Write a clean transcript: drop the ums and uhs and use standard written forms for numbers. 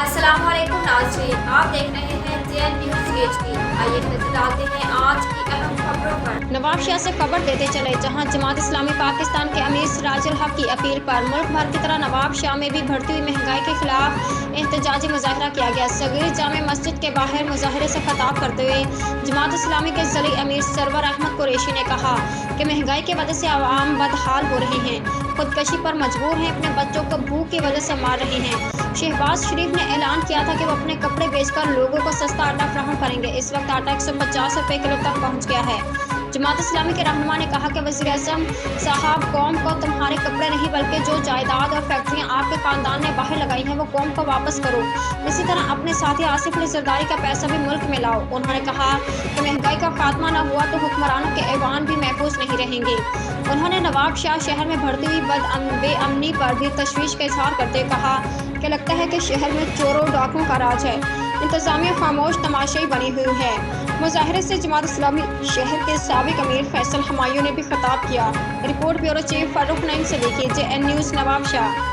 अस्सलाम वालेकुम नाज़रीन, आप देख रहे हैं जेएन न्यूज़ HD। आइए नजर डालते हैं आज की अहम खबरों पर। नवाब शाह से खबर देते चले, जहां जमात इस्लामी पाकिस्तान के अमीर सिराजुल हक की अपील पर मुल्क भर की तरह नवाब शाह में भी बढ़ती हुई महंगाई के खिलाफ एहतजाजी मुजाहरा किया गया। सगीर जामे मस्जिद के बाहर मुजाहरे से खिताब करते हुए जमात इस्लामी के ज़ली अमीर सरवर अहमद कुरैशी ने कहा कि महंगाई की वजह से आवाम बदहाल हो रहे हैं, खुदकशी पर मजबूर हैं, अपने बच्चों को भूख की वजह से मार रहे हैं। शहबाज शरीफ ने ऐलान किया था कि वो अपने कपड़े बेचकर लोगों को सस्ता आटा फराहम करेंगे। इस वक्त आटा 150 रुपये किलो तक पहुंच गया है। जमात इस्लामी के रहनुमा ने कहा कि वज़ीर-ए-आज़म साहब, कौम को तुम्हारे कपड़े नहीं बल्कि जो जायदाद और फैक्ट्रियां आपके खानदान ने बाहर लगाई हैं वो कौम को वापस करो। इसी तरह अपने साथी आसिफ अली जरदारी का पैसा भी मुल्क में लाओ। उन्होंने कहा कि महंगाई का खात्मा न हुआ तो हुक्मरानों के ऐवान भी महफूज नहीं रहेंगे। उन्होंने नवाब शाह शहर में बढ़ती हुई बेअमनी पर भी तशवीश का इजहार करते हुए कहा कि लगता है कि शहर में चोरों डाकुओं का राज है, इंतजामिया खामोश तमाशाई बनी हुई है। मुजाहरे से जमात इस्लामी शहर के साबिक अमीर फैसल हमायूं ने भी खिताब किया। Report bureau chief Farooq Naeem से देखिए जेएन न्यूज़ नवाब शाह।